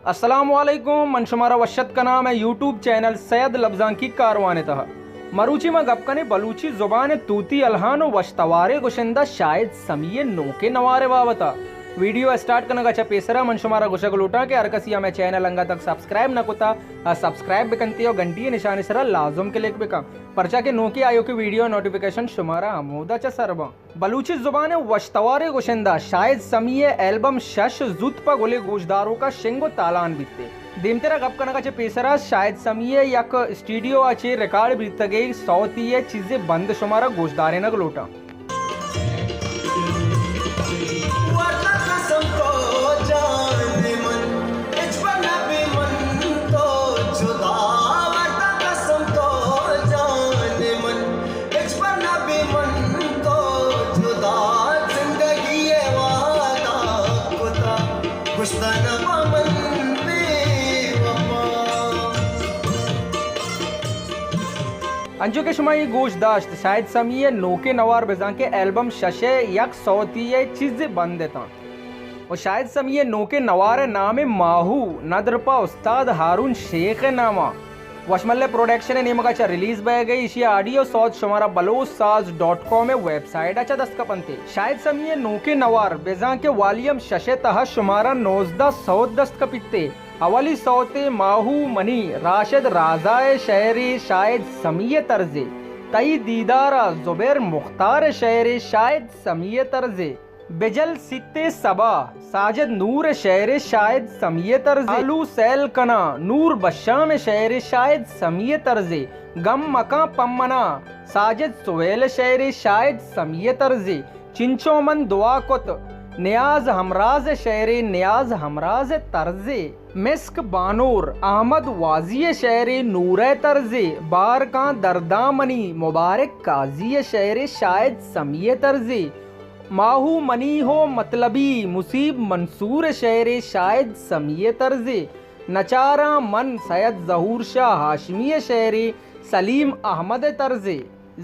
अस्सलामुअलैकुम मन शुमारा वशत का नाम है यूट्यूब चैनल सैयद लफ्जान की कारवान तहा मरूची में गपकने बलूची जुबान तूती अलहान वशतवारे गुशंदा शायद समिये नोके नवारे वावता वीडियो स्टार्ट करने का पेसरा मन शुमारा गुशगल उठा के अरकसिया में चैनल अंगा तक सब्सक्राइब न कुता सब्सक्राइब बिकनती और घंटी निशानी सरा लाजुम के लेक बिका परचा के नोकी आयो की वीडियो नोटिफिकेशन शुमारा आमोदा च सरबा बलूची जुबान वशतवारे गुशंदा शायद समिये एल्बम शश जुत पा गोले गोशदारों का शेंगो तालान बिकते देमतेरा गप करने का पेसरा शायद समिये यक स्टूडियो आचे रिकॉर्ड बितगे सौतीये चीजें बंद शुमारा गोशदारे नग लोटा अंजो के शुमाई गोशदाश्त शायद समिये नोके नवार बेजा के एल्बम शशे यक सौतीये चीज बंद देता और शायद समिये नोके नवार नाम माहू नदरपा उस्ताद हारून शेख नामा वशमल्ले प्रोडक्शन नेम का रिलीज बह गई इसी ऑडियो सौद शुमारा बलोसाज.com में वेबसाइट अच्छा दस्तकपनते शायद समिये नोके नवार बेजा के वालियम शशे तहा शुमारा 19 सौद दस्तकपिते अवली सौते माहू मनी राशिद राजाए शहरी शायद समिये तर्जे तई दीदारा जुबैर मुख्तार शहरी शायद समिये तर्जे बेजल सित्ते सबा साजिद नूर शहर शायद समिये तर्जे आलू सैल कना नूर बशाम शहर शायद समिये तर्जे गम मका पम्मना साजिद सुवेल शहर शायद समिये तर्जे चिंचोमन दुआ कुत नियाज हमराज शहरी नियाज हमराज तर्जे मिस्क बानूर अहमद वाजी शहरी नूर तर्जे बार का दरदामनी मुबारक काजी शहरी शायद समिये तर्जे माहू मनी हो मतलबी मुसीब मंसूर शहरी शायद समिये तर्जे नचारा मन सैयद जहूर शाह हाशमी शहरी सलीम अहमद तर्जे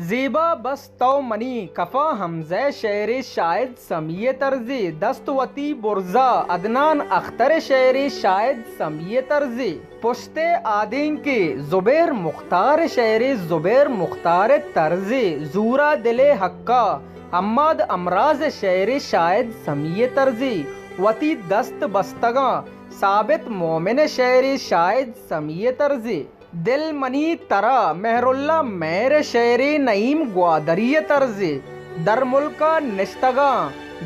जेबा बस तो मनी कफा हमज़े शहरी शायद समिये तर्जे दस्तवती बुर्जा अदनान अख्तर शहरी शायद समिये तर्जे पुश्ते आदिन के जुबैर मुख्तार शहरी जुबैर मुख्तार तर्जे जूरा दिले हक्का अम्माद अमराज शहरी शायद समिये तर्जे वती दस्त बस्तगा साबित मोमिन शहरी शायद समिये तर्जे दिल मनी तरा मेहरुल्ला मेर शहरी नईम ग्वादरिय तर्जे दरमुल्का निश्तगा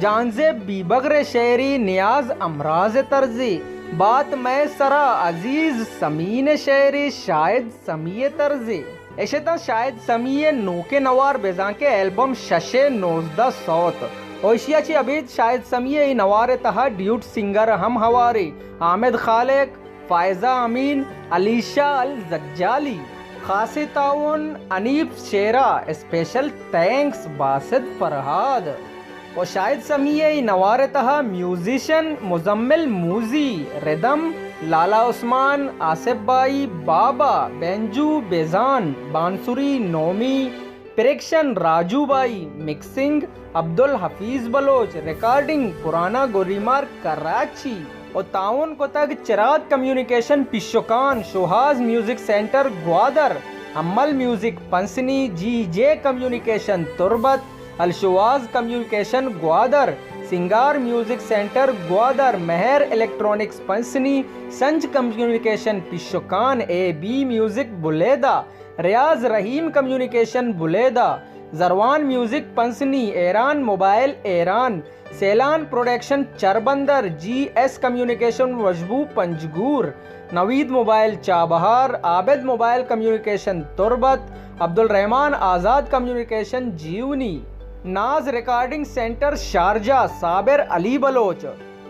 जानजे बीबगर शहरी नियाज अमराज तर्जे बात मैं सरा अजीज समीन शहरी शायद समिये तर्जे ऐसे तो शायद समिये नोके नवार बेजा के एल्बम शशे 19 सौत ओशिया ची अबीद शायद समिये नवार तहा ड्यूट सिंगर हम हवारे आमिद खालिक फायजा अमीन अलीशा अल जज्जाली खासे ताउन अनीफ शेरा स्पेशल थैंक्स बासिद फरहाद और शायद समिये नवार तहा म्यूजिशियन मुजम्मिल मूजी रिदम लाला उस्मान आसिफ बाई बाबा बेंजू बेजान बांसुरी नोमी प्रेक्शन राजू बाई मिक्सिंग अब्दुल हफीज बलोच रिकॉर्डिंग पुराना गोरीमार कराची और ताउन को तक चिराग कम्युनिकेशन पिशोकान शोहाज म्यूजिक सेंटर ग्वादर अम्मल म्यूजिक पंसनी जी कम्युनिकेशन तुरबत अलशवाज कम्युनिकेशन ग्वादर सिंगार म्यूजिक सेंटर ग्वादर मेहर इलेक्ट्रॉनिक्स पंसनी संज कम्युनिकेशन पिशोकान AB music Buleda Riaz Rahim communication Buleda जरवान music Pasni Iran mobile Iran सेलान प्रोडक्शन चरबंदर GS कम्युनिकेशन वजबू Panjgur Naveed mobile Chabahar Abid mobile communication Turbat Abdul Rahman Azad communication Jiwani Naz recording centre Sharjah Sabir Ali Baloch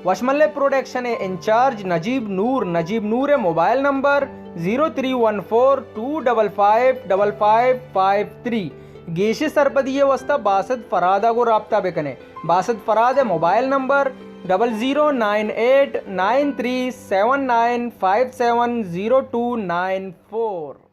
वशमल्ले production incharge Najib Noor mobile number 0314255553 गेशी सरपदिये वस्ता बासद फरादा को राब्ता बेकने बासद फराद मोबाइल नंबर 00989379570294